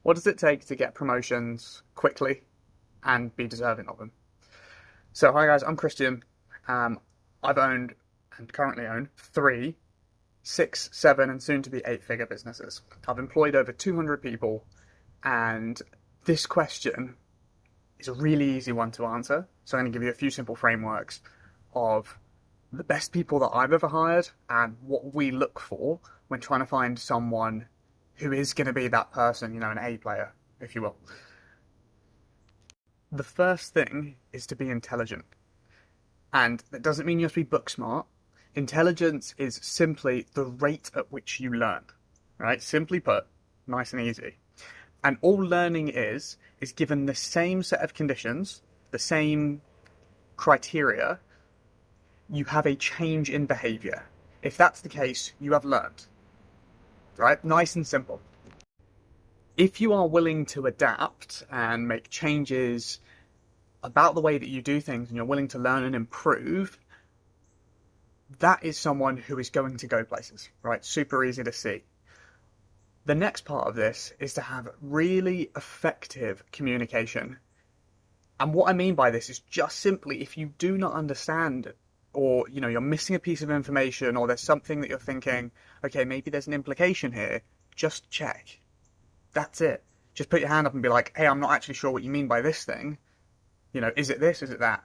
What does it take to get promotions quickly and be deserving of them? So, hi guys, I'm Christian. I've owned and currently own three, six, seven, and soon to be eight-figure businesses. I've employed over 200 people, and this question is a really easy one to answer. So, I'm going to give you a few simple frameworks of the best people that I've ever hired and what we look for when trying to find someone who is going to be that person, an A player, if you will. The first thing is to be intelligent. And that doesn't mean you have to be book smart. Intelligence is simply the rate at which you learn, right? Simply put, nice and easy. And all learning is given the same set of conditions, the same criteria, you have a change in behavior. If that's the case, you have learned, right? Nice and simple. If you are willing to adapt and make changes about the way that you do things and you're willing to learn and improve, that is someone who is going to go places, right? Super easy to see. The next part of this is to have really effective communication. And what I mean by this is just simply if you do not understand or you're missing a piece of information or there's something that you're thinking, okay, maybe there's an implication here, just check. That's it. Just put your hand up and be like, hey, I'm not actually sure what you mean by this thing. Is it this? Is it that?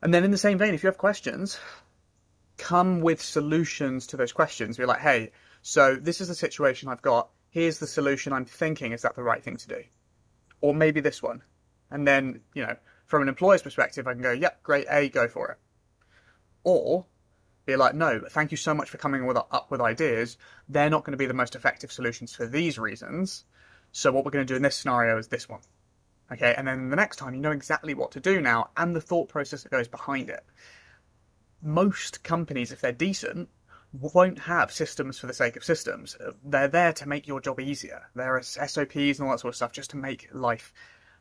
And then in the same vein, if you have questions, come with solutions to those questions. Be like, hey, so this is the situation I've got. Here's the solution I'm thinking. Is that the right thing to do? Or maybe this one. And then, from an employer's perspective, I can go, yep, great, A, go for it. Or be like, no, thank you so much for coming up with ideas. They're not going to be the most effective solutions for these reasons. So what we're going to do in this scenario is this one. Okay, and then the next time you know exactly what to do now and the thought process that goes behind it. Most companies, if they're decent, won't have systems for the sake of systems. They're there to make your job easier. There are SOPs and all that sort of stuff just to make life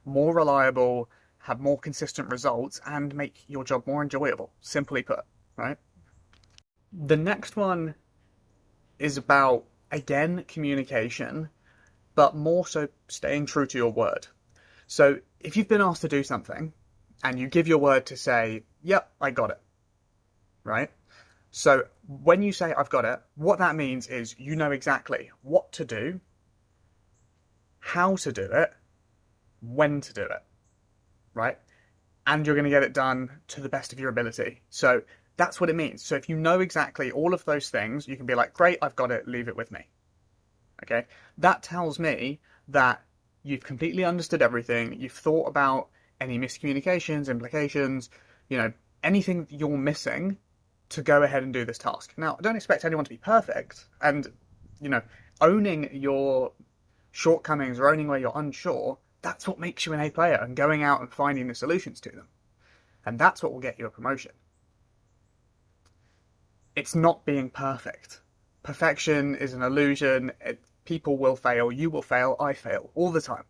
more reliable, have more consistent results, and make your job more enjoyable, simply put, right? The next one is about, again, communication, but more so staying true to your word. So if you've been asked to do something and you give your word to say, yep, I got it, right? So when you say I've got it, what that means is you know exactly what to do, how to do it, when to do it, right? And you're going to get it done to the best of your ability. So that's what it means. So if you know exactly all of those things, you can be like, great, I've got it, leave it with me. Okay? That tells me that you've completely understood everything. You've thought about any miscommunications, implications, anything that you're missing to go ahead and do this task. Now, I don't expect anyone to be perfect. And, owning your shortcomings or owning where you're unsure, that's what makes you an A player and going out and finding the solutions to them. And that's what will get you a promotion. It's not being perfect. Perfection is an illusion. People will fail, you will fail, I fail all the time.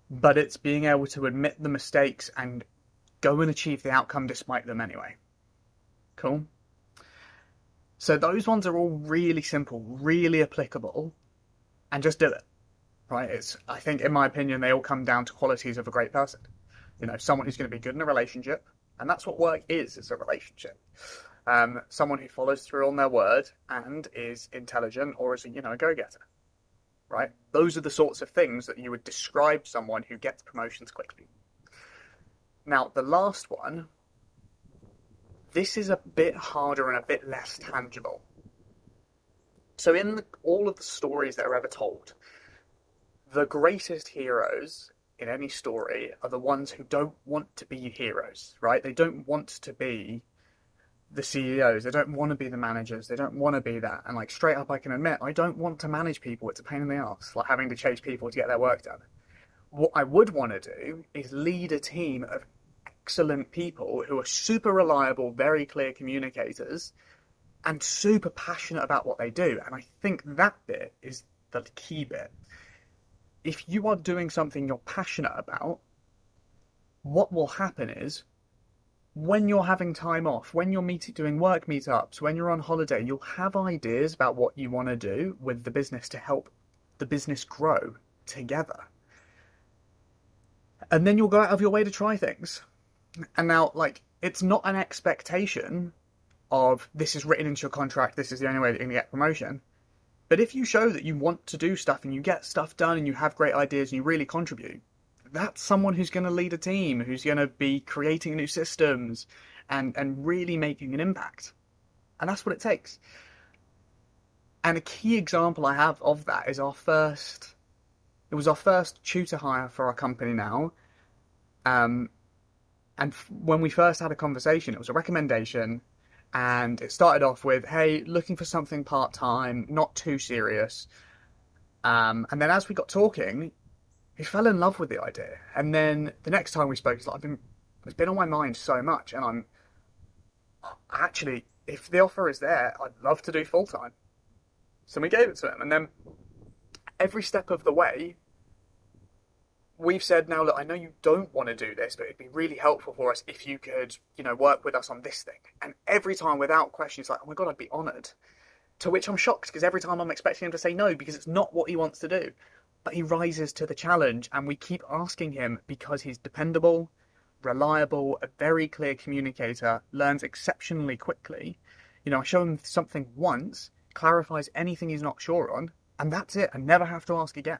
But it's being able to admit the mistakes and go and achieve the outcome despite them anyway. Cool? So those ones are all really simple, really applicable, and just do it. Right? I think, in my opinion, they all come down to qualities of a great person. Someone who's going to be good in a relationship, and that's what work is a relationship. Someone who follows through on their word and is intelligent or is a go-getter, right? Those are the sorts of things that you would describe someone who gets promotions quickly. Now, the last one, this is a bit harder and a bit less tangible. So in all of the stories that are ever told, the greatest heroes in any story are the ones who don't want to be heroes, right? They don't want to be the CEOs, they don't want to be the managers, they don't want to be that. And straight up I can admit, I don't want to manage people, it's a pain in the arse, having to chase people to get their work done. What I would want to do is lead a team of excellent people who are super reliable, very clear communicators, and super passionate about what they do. And I think that bit is the key bit. If you are doing something you're passionate about, what will happen is when you're having time off, when you're doing work meetups, when you're on holiday, you'll have ideas about what you want to do with the business to help the business grow together. And then you'll go out of your way to try things. And now, like, it's not an expectation of this is written into your contract, this is the only way that you're going to get promotion. But if you show that you want to do stuff and you get stuff done and you have great ideas and you really contribute, that's someone who's going to lead a team, who's going to be creating new systems and really making an impact. And that's what it takes. And a key example I have of that is our first tutor hire for our company now. And when we first had a conversation, it was a recommendation. And it started off with, hey, looking for something part-time, not too serious. And then as we got talking, he fell in love with the idea. And then the next time we spoke, it's been on my mind so much. And actually, if the offer is there, I'd love to do full-time. So we gave it to him. And then every step of the way, we've said, now, look, I know you don't want to do this, but it'd be really helpful for us if you could, work with us on this thing. And every time, without question, it's like, oh my God, I'd be honoured. To which I'm shocked, because every time I'm expecting him to say no, because it's not what he wants to do. But he rises to the challenge, and we keep asking him because he's dependable, reliable, a very clear communicator, learns exceptionally quickly. I show him something once, clarifies anything he's not sure on, and that's it. I never have to ask again.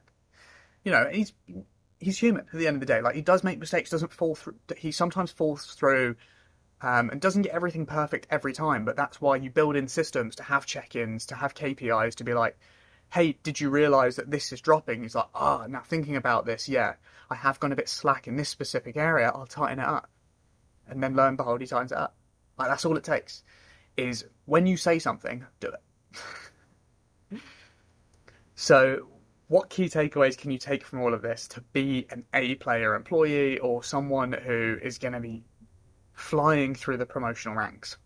He's human at the end of the day. Like, he does make mistakes, doesn't fall through. He sometimes falls through and doesn't get everything perfect every time. But that's why you build in systems to have check-ins, to have KPIs, to be like, hey, did you realise that this is dropping? He's like, now thinking about this, yeah, I have gone a bit slack in this specific area. I'll tighten it up. And then lo and behold, he tightens it up. Like, that's all it takes, is when you say something, do it. So what key takeaways can you take from all of this to be an A-player employee or someone who is going to be flying through the promotional ranks?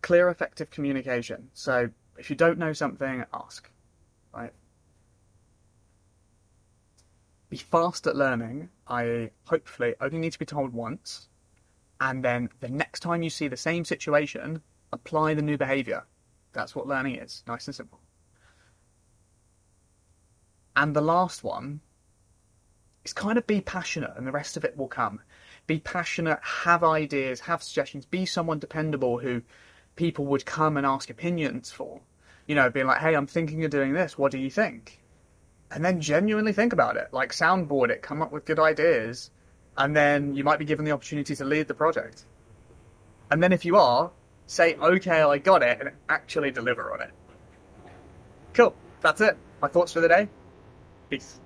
Clear, effective communication. So if you don't know something, ask. Right? Be fast at learning. I hopefully only need to be told once. And then the next time you see the same situation, apply the new behaviour. That's what learning is. Nice and simple. And the last one is kind of be passionate, and the rest of it will come. Be passionate, have ideas, have suggestions, be someone dependable who people would come and ask opinions for. Being like, hey, I'm thinking of doing this, what do you think? And then genuinely think about it, like soundboard it, come up with good ideas, and then you might be given the opportunity to lead the project. And then if you are, say, okay, I got it, and actually deliver on it. Cool, that's it. My thoughts for the day. Peace.